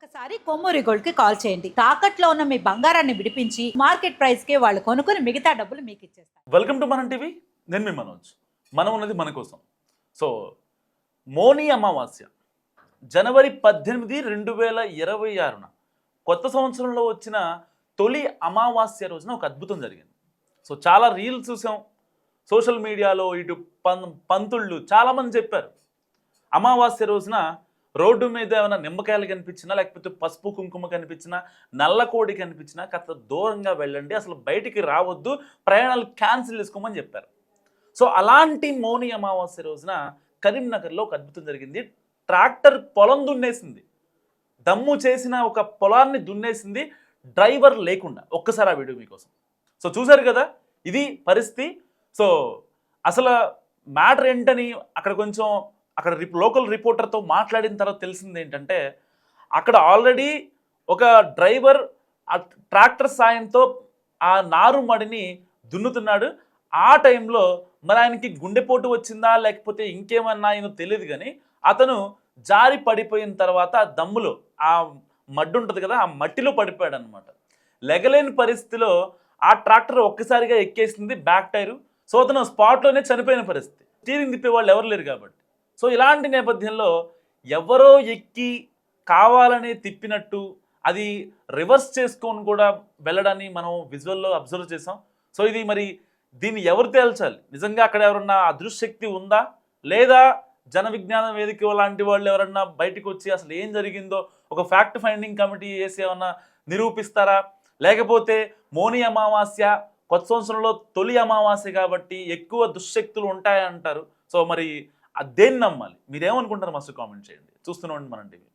ఒక్కసారి కొమ్మూరి గోల్డ్ కి కాల్ చేయండి. తాకట్లో ఉన్న మీ బంగారాన్ని విడిపించి మార్కెట్ ప్రైస్ కి వాళ్ళు కొనుక్కుని మిగతా డబ్బులు మీకు ఇచ్చేస్తారు. వెల్కమ్ టు మనం టీవీ. నేను మీ మనోజ్. మనం ఉన్నది మన కోసం. సో మోని అమావాస్య జనవరి 18, 2026న కొత్త సంవత్సరంలో వచ్చిన తొలి అమావాస్య రోజున ఒక అద్భుతం జరిగింది. సో చాలా రీల్స్ చూసాం సోషల్ మీడియాలో, ఇటు పంతుళ్ళు చాలామంది చెప్పారు అమావాస్య రోజున రోడ్డు మీద ఏమైనా నిమ్మకాయలు కనిపించినా, లేకపోతే పసుపు కుంకుమ కనిపించినా, నల్లకోడి కనిపించినా కాస్త దూరంగా వెళ్ళండి, అసలు బయటికి రావద్దు, ప్రయాణాలు క్యాన్సిల్ చేసుకోమని చెప్పారు. సో అలాంటి మౌని అమావాస్య రోజున కరీంనగర్లో ఒక అద్భుతం జరిగింది. ట్రాక్టర్ పొలం దున్నేసింది, దమ్ము చేసిన ఒక పొలాన్ని దున్నేసింది డ్రైవర్ లేకుండా. ఒక్కసారి ఆ వీడియో మీకోసం. సో చూసారు కదా, ఇది పరిస్థితి. సో అసలు మ్యాటర్ ఏంటని అక్కడ లోకల్ రిపోర్టర్తో మాట్లాడిన తర్వాత తెలిసింది ఏంటంటే, అక్కడ ఆల్రెడీ ఒక డ్రైవర్ ఆ ట్రాక్టర్ సాయంతో ఆ నారుమడిని దున్నుతున్నాడు. ఆ టైంలో మరి ఆయనకి గుండెపోటు వచ్చిందా లేకపోతే ఇంకేమన్నా ఆయనో తెలియదు, కానీ అతను జారి పడిపోయిన తర్వాత ఆ దమ్ములో ఆ మడ్డు ఉంటుంది కదా, ఆ మట్టిలో పడిపోయాడు అనమాట. లెగలేని పరిస్థితిలో ఆ ట్రాక్టర్ ఒక్కసారిగా ఎక్కేసింది బ్యాక్ టైరు. సో అతను స్పాట్లోనే చనిపోయిన పరిస్థితి. స్టీరింగ్ తిప్పే వాళ్ళు ఎవరు లేరు కాబట్టి. సో ఇలాంటి నేపథ్యంలో ఎవరో ఎక్కి కావాలని తిప్పినట్టు అది రివర్స్ చేసుకొని కూడా వెళ్ళడాన్ని మనం విజువల్లో అబ్జర్వ్ చేసాం. సో ఇది మరి దీన్ని ఎవరు తేల్చాలి? నిజంగా అక్కడ ఎవరన్నా అదృశ్యశక్తి ఉందా, లేదా జన విజ్ఞాన వేదిక లాంటి వాళ్ళు ఎవరన్నా బయటకు వచ్చి అసలు ఏం జరిగిందో ఒక ఫ్యాక్ట్ ఫైండింగ్ కమిటీ వేసి ఏమన్నా నిరూపిస్తారా? లేకపోతే మోని అమావాస్య కొత్త సంవత్సరంలో తొలి అమావాస్య కాబట్టి ఎక్కువ దుశ్శక్తులు ఉంటాయంటారు. సో మరి దేన్ని నమ్మాలి? మీరేమనుకుంటారు? మస్తు కామెంట్ చేయండి. చూస్తూనే ఉండండి మనం టీవీ.